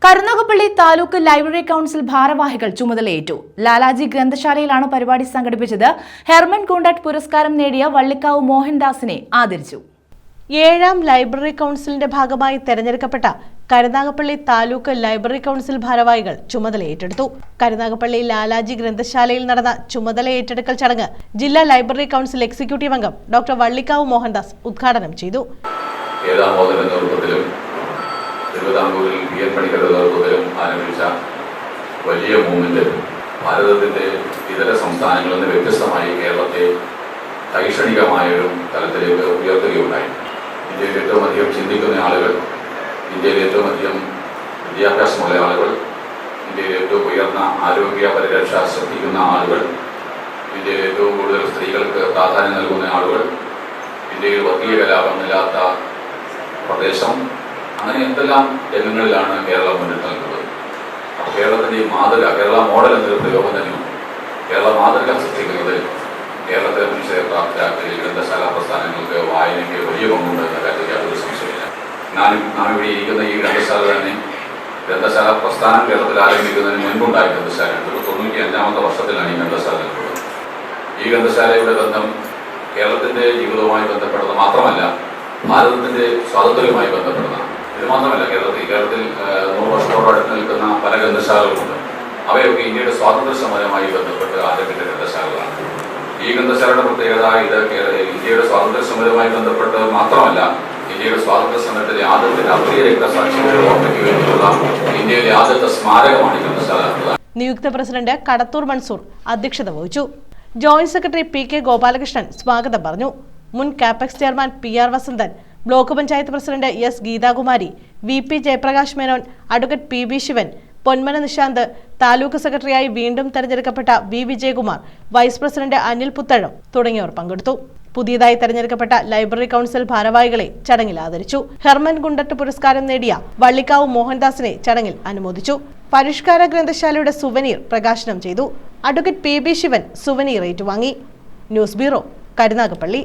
Karunagappally taluk library council ഭാരവാഹികൾ ചുമതലയേറ്റു. ലാലാജി ഗ്രന്ഥശാലയിലാണ് പരിപാടി സംഘടിപ്പിച്ചത്. ഹെർമൻ ഗുണ്ടട്ട് പുരസ്കാരം നേടിയ വള്ളിക്കാവ് മോഹൻദാസിനെ ആദരിച്ചു. 7ാം ലൈബ്രറി കൗൺസിലിന്റെ ഭാഗമായി തെരഞ്ഞെടുക്കപ്പെട്ട കരുനാഗപ്പള്ളി താലൂക്ക് ലൈബ്രറി കൗൺസിൽ ഭാരവാഹികൾ ചുമതല ഏറ്റെടുത്തു. കരുനാഗപ്പള്ളി ലാലാജി ഗ്രന്ഥശാലയിൽ നടന്ന ചുമതല ഏറ്റെടുക്കൽ ചടങ്ങ് ജില്ലാ ലൈബ്രറി കൗൺസിൽ എക്സിക്യൂട്ടീവ് അംഗം ഡോക്ടർ വള്ളിക്കാവ് മോഹൻദാസ് ഉദ്ഘാടനം ചെയ്തു. തിരുവിതാംകൂറിൽ BN പണിക്കരുടെ നേതൃത്വത്തിലും ആരംഭിച്ച വലിയ മൂവ്മെന്റ് ഭാരതത്തിന്റെ ഇതര സംസ്ഥാനങ്ങളിൽ നിന്ന് വ്യത്യസ്തമായി കേരളത്തെ ശൈക്ഷണികമായൊരു തലത്തിലേക്ക് ഉയർത്തുകയുണ്ടായി. ഇന്ത്യയിൽ ഏറ്റവും അധികം ചിന്തിക്കുന്ന ആളുകൾ, ഇന്ത്യയിൽ ഏറ്റവും അധികം വിദ്യാഭ്യാസമുള്ള ആളുകൾ, ഇന്ത്യയിൽ ഏറ്റവും ഉയർന്ന ആരോഗ്യ പരിരക്ഷ ശ്രദ്ധിക്കുന്ന ആളുകൾ, ഇന്ത്യയിൽ ഏറ്റവും കൂടുതൽ സ്ത്രീകൾക്ക് പ്രാധാന്യം നൽകുന്ന ആളുകൾ, ഇന്ത്യയിൽ വർഗീയ കലാപമില്ലാത്ത പ്രദേശം, അങ്ങനെ എന്തെല്ലാം രംഗങ്ങളിലാണ് കേരളം മുന്നിട്ട് നിൽക്കുന്നത്. അപ്പോൾ കേരളത്തിൻ്റെ ഈ മാതൃക, കേരള മോഡൽ എന്നൊരു പ്രയോഗം തന്നെയുണ്ട്. കേരള മാതൃക സൃഷ്ടിക്കുന്നതിൽ കേരളത്തെ മനുഷ്യരെ പ്രാപ്തരാക്കലിൽ ഗ്രന്ഥശാല പ്രസ്ഥാനങ്ങൾക്ക് വായനയ്ക്ക് വലിയ പങ്കുണ്ട് എന്ന കാര്യത്തിൽ യാതൊരു സംശയമില്ല. നാം ഇവിടെ ഇരിക്കുന്ന ഈ ഗ്രന്ഥശാല തന്നെ ഗ്രന്ഥശാല പ്രസ്ഥാനം കേരളത്തിൽ ആരംഭിക്കുന്നതിന് മുൻപുണ്ടായ ഗ്രന്ഥശാലയുണ്ട്. 95ാമത്തെ വർഷത്തിലാണ് ഈ ഗ്രന്ഥശാല നിൽക്കുന്നത്. ഈ ഗ്രന്ഥശാലയുടെ ബന്ധം കേരളത്തിൻ്റെ ജീവിതവുമായി ബന്ധപ്പെടുന്നത് മാത്രമല്ല, ഭാരതത്തിൻ്റെ സ്വാതന്ത്ര്യവുമായി ബന്ധപ്പെടുന്നതാണ്. ഇത് മാത്രമല്ല, കേരളത്തിൽ 100 വർഷത്തോട് അടുത്ത് നിൽക്കുന്ന പല ഗ്രന്ഥശാലകളുണ്ട്. അവയൊക്കെ ഇന്ത്യയുടെ സ്വാതന്ത്ര്യ സമരവുമായി ബന്ധപ്പെട്ട് ആരംഭിച്ച ഗ്രന്ഥശാലകളാണ്. ഈ ഗ്രന്ഥശാലയുടെ പ്രത്യേകത ഇത് ഇന്ത്യയുടെ സ്വാതന്ത്ര്യ സമരവുമായി ബന്ധപ്പെട്ട് മാത്രമല്ല, ഇന്ത്യയുടെ സ്വാതന്ത്ര്യ സമരത്തിലെ ആദ്യത്തെ രാഷ്ട്രീയ രക്തസാക്ഷികളുടെ ഓർമ്മയ്ക്ക് വേണ്ടിയുള്ള ഇന്ത്യയിലെ ആദ്യത്തെ സ്മാരകമാണ് ഈ ഗ്രന്ഥശാല. നിയുക്ത പ്രസിഡന്റ് കടത്തൂർ മൻസൂർ അധ്യക്ഷത വഹിച്ചു. ജോയിന്റ് സെക്രട്ടറി PK ഗോപാലകൃഷ്ണൻ സ്വാഗതം പറഞ്ഞു. മുൻ Capex chairman PR Vasanthan, block panchayat president S Geethakumari, VP Jayaprakash Menon, advocate PB Sivan, Ponmana Nishanth, taluk സെക്രട്ടറിയായി വീണ്ടും തെരഞ്ഞെടുക്കപ്പെട്ട V Vijayakumar, vice president Anil Puthazham തുടങ്ങിയവർ പങ്കെടുത്തു. പുതിയതായി തെരഞ്ഞെടുക്കപ്പെട്ട ലൈബ്രറി കൗൺസിൽ ഭാരവാഹികളെ ചടങ്ങിൽ ആദരിച്ചു. ഹെർമൻ ഗുണ്ടട്ട് പുരസ്കാരം നേടിയ വള്ളിക്കാവ് മോഹൻദാസിനെ ചടങ്ങിൽ അനുമോദിച്ചു. പരിഷ്കാര ഗ്രന്ഥശാലയുടെ സുവനീർ പ്രകാശനം ചെയ്തു. അഡ്വക്കേറ്റ് PB ശിവൻ സുവനീർ ഏറ്റുവാങ്ങി. News bureau, Karunagappally.